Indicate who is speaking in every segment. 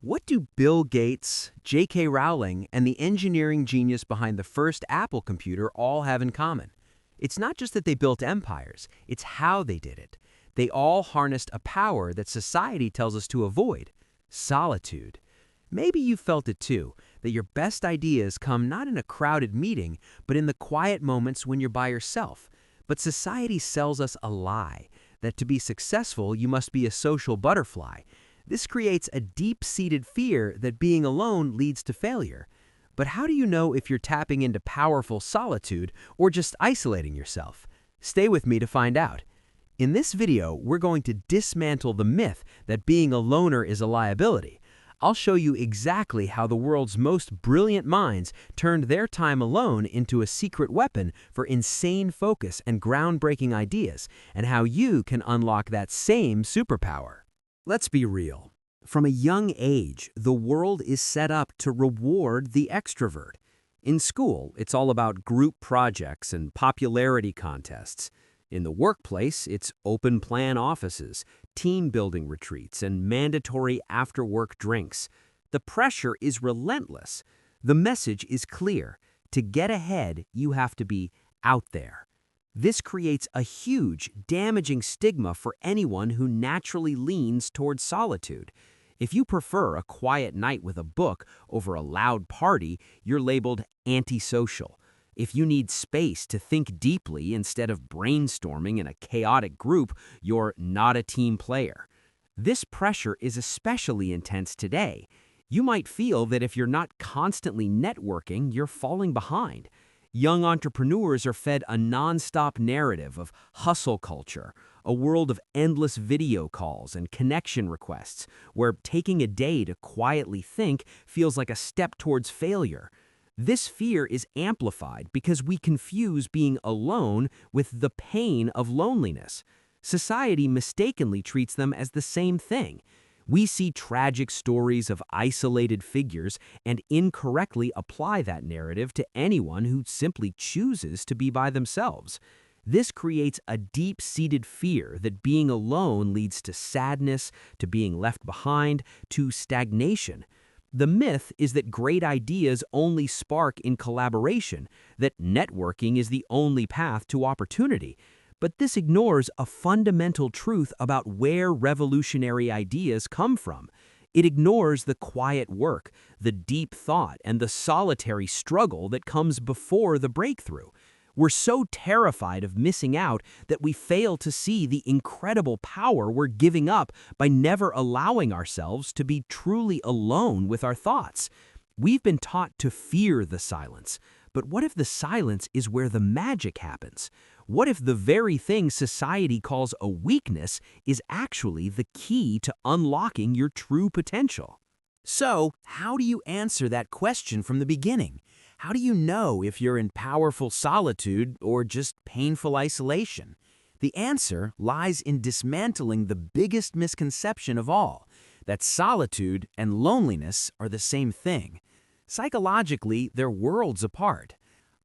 Speaker 1: What do Bill Gates, J.K. Rowling, and the engineering genius behind the first Apple computer all have in common? It's not just that they built empires, it's how they did it. They all harnessed a power that society tells us to avoid: solitude. Maybe you felt it too, that your best ideas come not in a crowded meeting, but in the quiet moments when you're by yourself. But society sells us a lie, that to be successful you must be a social butterfly. This creates a deep-seated fear that being alone leads to failure. But how do you know if you're tapping into powerful solitude or just isolating yourself? Stay with me to find out. In this video, we're going to dismantle the myth that being a loner is a liability. I'll show you exactly how the world's most brilliant minds turned their time alone into a secret weapon for insane focus and groundbreaking ideas, and how you can unlock that same superpower. Let's be real. From a young age, the world is set up to reward the extrovert. In school, it's all about group projects and popularity contests. In the workplace, it's open-plan offices, team-building retreats, and mandatory after-work drinks. The pressure is relentless. The message is clear. To get ahead, you have to be out there. This creates a huge, damaging stigma for anyone who naturally leans towards solitude. If you prefer a quiet night with a book over a loud party, you're labeled antisocial. If you need space to think deeply instead of brainstorming in a chaotic group, you're not a team player. This pressure is especially intense today. You might feel that if you're not constantly networking, you're falling behind. Young entrepreneurs are fed a nonstop narrative of hustle culture, a world of endless video calls and connection requests, where taking a day to quietly think feels like a step towards failure. This fear is amplified because we confuse being alone with the pain of loneliness. Society mistakenly treats them as the same thing. We see tragic stories of isolated figures and incorrectly apply that narrative to anyone who simply chooses to be by themselves. This creates a deep-seated fear that being alone leads to sadness, to being left behind, to stagnation. The myth is that great ideas only spark in collaboration, that networking is the only path to opportunity. But this ignores a fundamental truth about where revolutionary ideas come from. It ignores the quiet work, the deep thought, and the solitary struggle that comes before the breakthrough. We're so terrified of missing out that we fail to see the incredible power we're giving up by never allowing ourselves to be truly alone with our thoughts. We've been taught to fear the silence. But what if the silence is where the magic happens? What if the very thing society calls a weakness is actually the key to unlocking your true potential? So, how do you answer that question from the beginning? How do you know if you're in powerful solitude or just painful isolation? The answer lies in dismantling the biggest misconception of all, that solitude and loneliness are the same thing. Psychologically, they're worlds apart.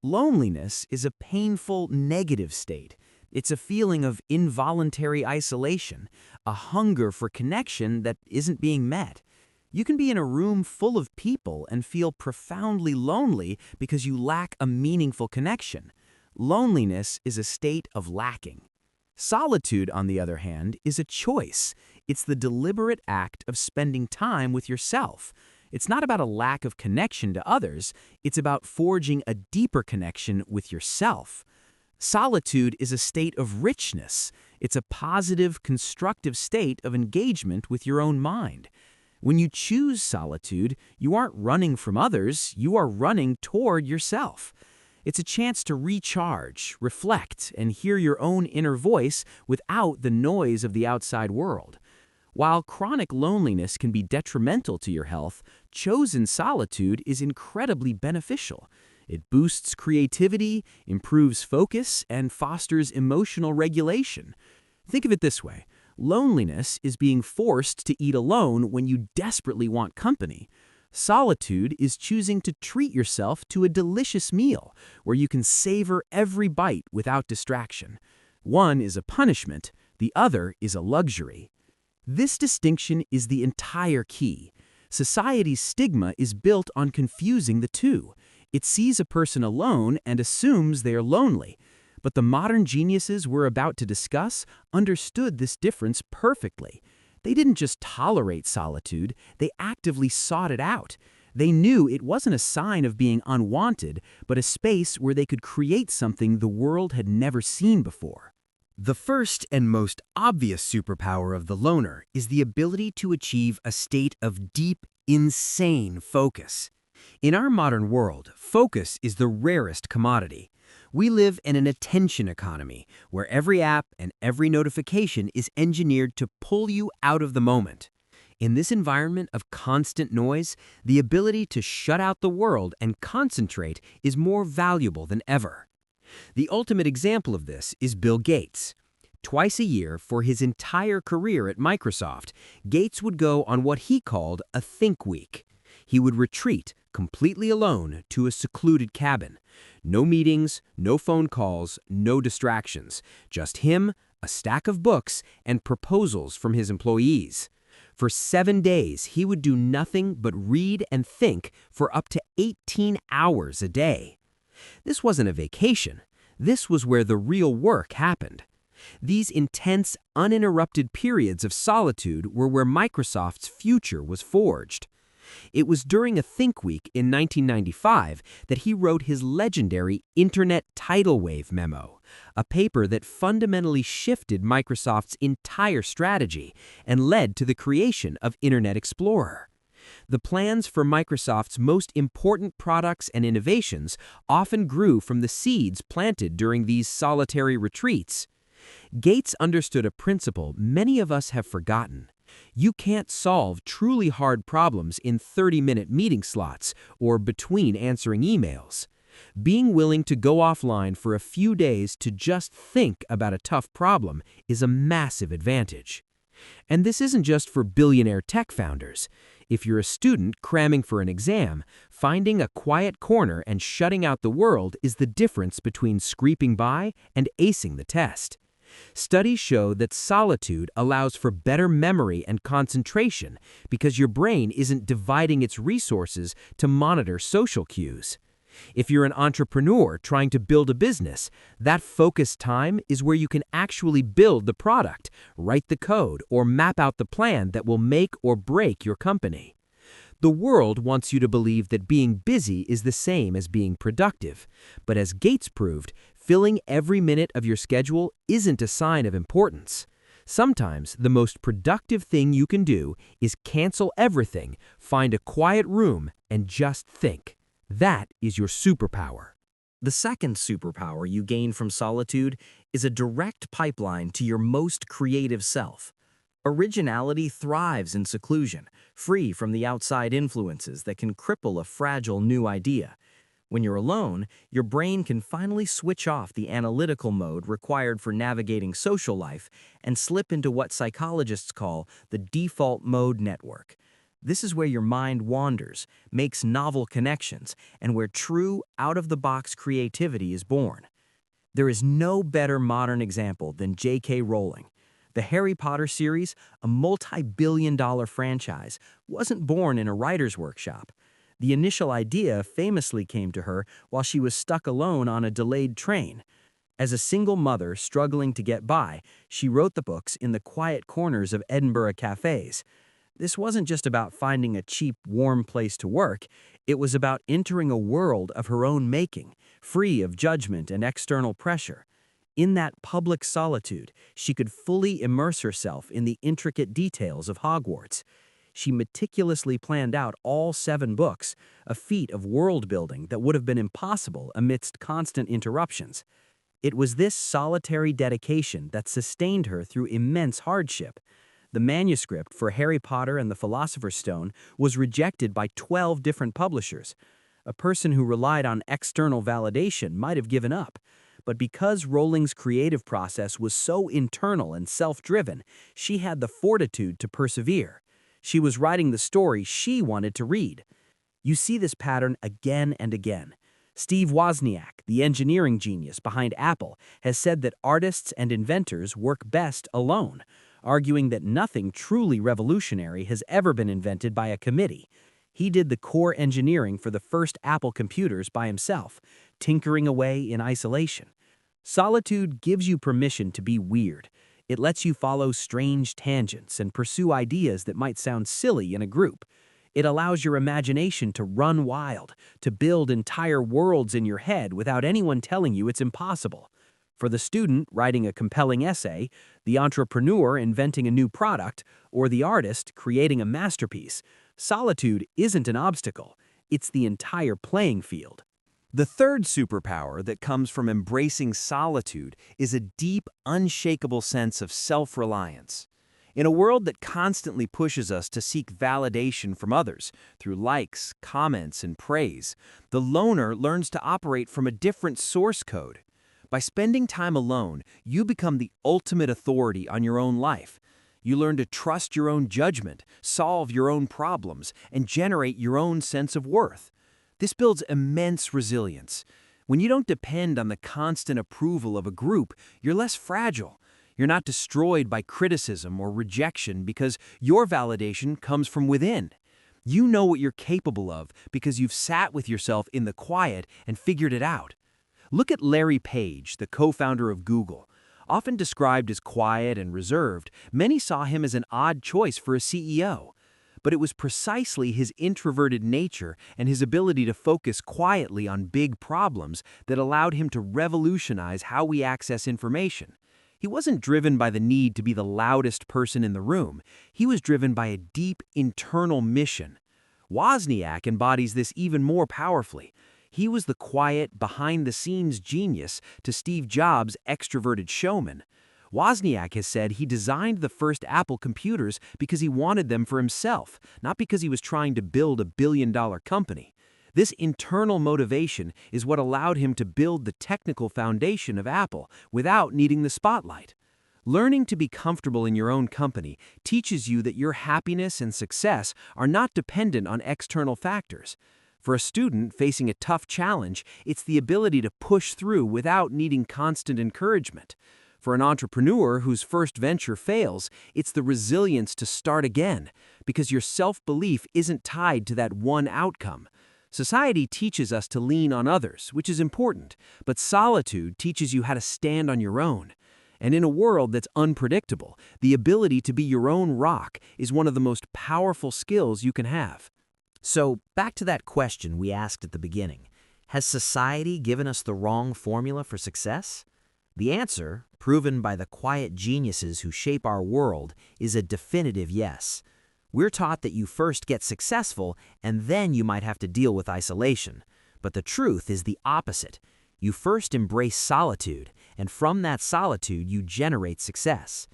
Speaker 1: Loneliness is a painful, negative state. It's a feeling of involuntary isolation, a hunger for connection that isn't being met. You can be in a room full of people and feel profoundly lonely because you lack a meaningful connection. Loneliness is a state of lacking. Solitude, on the other hand, is a choice. It's the deliberate act of spending time with yourself. It's not about a lack of connection to others, it's about forging a deeper connection with yourself. Solitude is a state of richness. It's a positive, constructive state of engagement with your own mind. When you choose solitude, you aren't running from others, you are running toward yourself. It's a chance to recharge, reflect, and hear your own inner voice without the noise of the outside world. While chronic loneliness can be detrimental to your health, chosen solitude is incredibly beneficial. It boosts creativity, improves focus, and fosters emotional regulation. Think of it this way. Loneliness is being forced to eat alone when you desperately want company. Solitude is choosing to treat yourself to a delicious meal where you can savor every bite without distraction. One is a punishment, the other is a luxury. This distinction is the entire key.
Speaker 2: Society's stigma is built on confusing the two. It sees a person alone and assumes they are lonely. But the modern geniuses we're about to discuss understood this difference perfectly. They didn't just tolerate solitude, they actively sought it out. They knew it wasn't a sign of being unwanted, but a space where they could create something the world had never seen before.
Speaker 1: The first and most obvious superpower of the loner is the ability to achieve a state of deep, insane focus. In our modern world, focus is the rarest commodity. We live in an attention economy where every app and every notification is engineered to pull you out of the moment. In this environment of constant noise, the ability to shut out the world and concentrate is more valuable than ever. The ultimate example of this is Bill Gates. Twice a year, for his entire career at Microsoft, Gates would go on what he called a think week. He would retreat completely alone to a secluded cabin. No meetings, no phone calls, no distractions. Just him, a stack of books, and proposals from his employees. For 7 days, he would do nothing but read and think for up to 18 hours a day. This wasn't a vacation. This was where the real work happened. These intense, uninterrupted periods of solitude were where Microsoft's future was forged. It was during a Think Week in 1995 that he wrote his legendary Internet Tidal Wave memo, a paper that fundamentally shifted Microsoft's entire strategy and led to the creation of Internet Explorer. The plans for Microsoft's most important products and innovations often grew from the seeds planted during these solitary retreats. Gates understood a principle many of us have forgotten. You can't solve truly hard problems in 30-minute meeting slots or between answering emails. Being willing to go offline for a few days to just think about a tough problem is a massive advantage. And this isn't just for billionaire tech founders. If you're a student cramming for an exam, finding a quiet corner and shutting out the world is the difference between scraping by and acing the test. Studies show that solitude allows for better memory and concentration because your brain isn't dividing its resources to monitor social cues. If you're an entrepreneur trying to build a business, that focused time is where you can actually build the product, write the code, or map out the plan that will make or break your company. The world wants you to believe that being busy is the same as being productive. But as Gates proved, filling every minute of your schedule isn't a sign of importance. Sometimes the most productive thing you can do is cancel everything, find a quiet room, and just think. That is your superpower.
Speaker 3: The second superpower you gain from solitude is a direct pipeline to your most creative self. Originality thrives in seclusion, free from the outside influences that can cripple a fragile new idea. When you're alone, your brain can finally switch off the analytical mode required for navigating social life and slip into what psychologists call the default mode network. This is where your mind wanders, makes novel connections, and where true, out-of-the-box creativity is born. There is no better modern example than J.K. Rowling. The Harry Potter series, a multi-billion-dollar franchise, wasn't born in a writer's workshop. The initial idea famously came to her while she was stuck alone on a delayed train. As a single mother struggling to get by, she wrote the books in the quiet corners of Edinburgh cafes. This wasn't just about finding a cheap, warm place to work. It was about entering a world of her own making, free of judgment and external pressure. In that public solitude, she could fully immerse herself in the intricate details of Hogwarts. She meticulously planned out all 7 books, a feat of world-building that would have been impossible amidst constant interruptions. It was this solitary dedication that sustained her through immense hardship. The manuscript for Harry Potter and the Philosopher's Stone was rejected by 12 different publishers. A person who relied on external validation might have given up. But because Rowling's creative process was so internal and self-driven, she had the fortitude to persevere. She was writing the story she wanted to read. You see this pattern again and again. Steve Wozniak, the engineering genius behind Apple, has said that artists and inventors work best alone. arguing that nothing truly revolutionary has ever been invented by a committee. He did the core engineering for the first Apple computers by himself, tinkering away in isolation. Solitude gives you permission to be weird. It lets you follow strange tangents and pursue ideas that might sound silly in a group. It allows your imagination to run wild, to build entire worlds in your head without anyone telling you it's impossible. For the student writing a compelling essay, the entrepreneur inventing a new product, or the artist creating a masterpiece, solitude isn't an obstacle. It's the entire playing field.
Speaker 2: The third superpower that comes from embracing solitude is a deep, unshakable sense of self-reliance. In a world that constantly pushes us to seek validation from others through likes, comments, and praise, the loner learns to operate from a different source code. By spending time alone, you become the ultimate authority on your own life. You learn to trust your own judgment, solve your own problems, and generate your own sense of worth. This builds immense resilience. When you don't depend on the constant approval of a group, you're less fragile. You're not destroyed by criticism or rejection because your validation comes from within. You know what you're capable of because you've sat with yourself in the quiet and figured it out. Look at Larry Page, the co-founder of Google. Often described as quiet and reserved, many saw him as an odd choice for a CEO. But it was precisely his introverted nature and his ability to focus quietly on big problems that allowed him to revolutionize how we access information. He wasn't driven by the need to be the loudest person in the room. He was driven by a deep internal mission. Wozniak embodies this even more powerfully. He was the quiet, behind-the-scenes genius to Steve Jobs' extroverted showman. Wozniak has said he designed the first Apple computers because he wanted them for himself, not because he was trying to build a billion-dollar company. This internal motivation is what allowed him to build the technical foundation of Apple without needing the spotlight. Learning to be comfortable in your own company teaches you that your happiness and success are not dependent on external factors. For a student facing a tough challenge, it's the ability to push through without needing constant encouragement. For an entrepreneur whose first venture fails, it's the resilience to start again, because your self-belief isn't tied to that one outcome. Society teaches us to lean on others, which is important, but solitude teaches you how to stand on your own. And in a world that's unpredictable, the ability to be your own rock is one of the most powerful skills you can have.
Speaker 1: So, back to that question we asked at the beginning. Has society given us the wrong formula for success? The answer, proven by the quiet geniuses who shape our world, is a definitive yes. We're taught that you first get successful and then you might have to deal with isolation. But the truth is the opposite. You first embrace solitude, and from that solitude you generate success.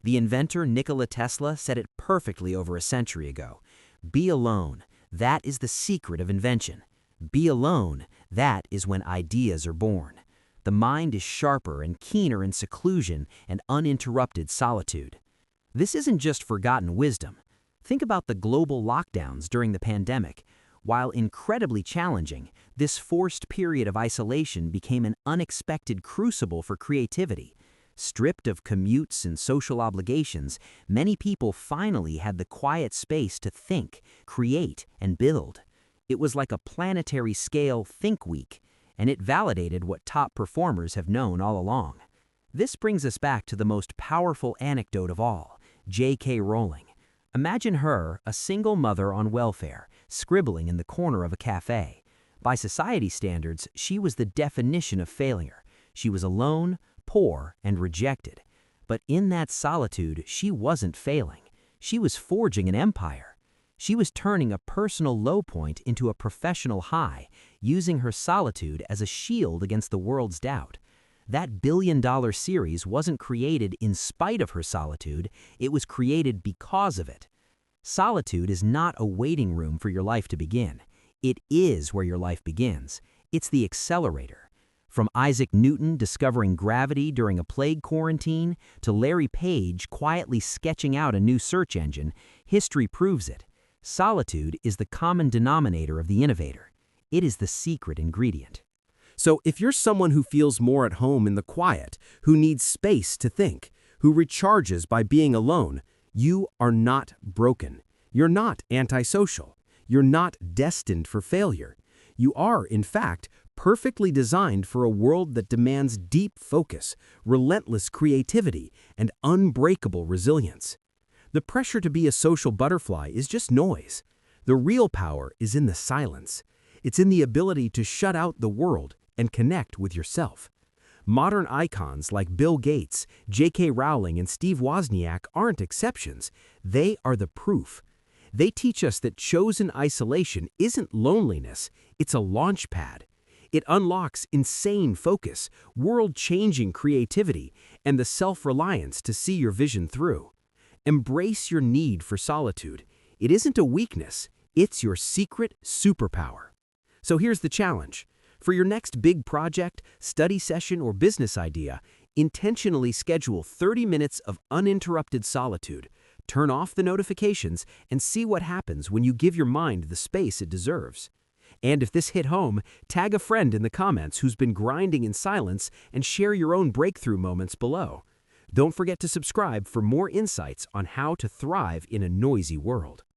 Speaker 1: The inventor Nikola Tesla said it perfectly over a century ago. Be alone. That is the secret of invention. Be alone. That is when ideas are born. The mind is sharper and keener in seclusion and uninterrupted solitude. This isn't just forgotten wisdom. Think about the global lockdowns during the pandemic. While incredibly challenging, this forced period of isolation became an unexpected crucible for creativity. Stripped of commutes and social obligations, many people finally had the quiet space to think, create, and build. It was like a planetary scale think week, and it validated what top performers have known all along. This brings us back to the most powerful anecdote of all, J.K. Rowling. Imagine her, a single mother on welfare, scribbling in the corner of a cafe. By society standards, she was the definition of failure. She was alone, poor, and rejected. But in that solitude, she wasn't failing. She was forging an empire. She was turning a personal low point into a professional high, using her solitude as a shield against the world's doubt. That billion-dollar series wasn't created in spite of her solitude, it was created because of it. Solitude is not a waiting room for your life to begin. It is where your life begins. It's the accelerator. From Isaac Newton discovering gravity during a plague quarantine to Larry Page quietly sketching out a new search engine, history proves it. Solitude is the common denominator of the innovator. It is the secret ingredient.
Speaker 2: So if you're someone who feels more at home in the quiet, who needs space to think, who recharges by being alone, you are not broken. You're not antisocial. You're not destined for failure. You are, in fact, perfectly designed for a world that demands deep focus, relentless creativity, and unbreakable resilience. The pressure to be a social butterfly is just noise. The real power is in the silence. It's in the ability to shut out the world and connect with yourself. Modern icons like Bill Gates, J.K. Rowling, and Steve Wozniak aren't exceptions. They are the proof. They teach us that chosen isolation isn't loneliness, it's a launch pad. It unlocks insane focus, world-changing creativity, and the self-reliance to see your vision through. Embrace your need for solitude. It isn't a weakness, it's your secret superpower. So here's the challenge. For your next big project, study session, or business idea, intentionally schedule 30 minutes of uninterrupted solitude. Turn off the notifications and see what happens when you give your mind the space it deserves. And if this hit home, tag a friend in the comments who's been grinding in silence and share your own breakthrough moments below. Don't forget to subscribe for more insights on how to thrive in a noisy world.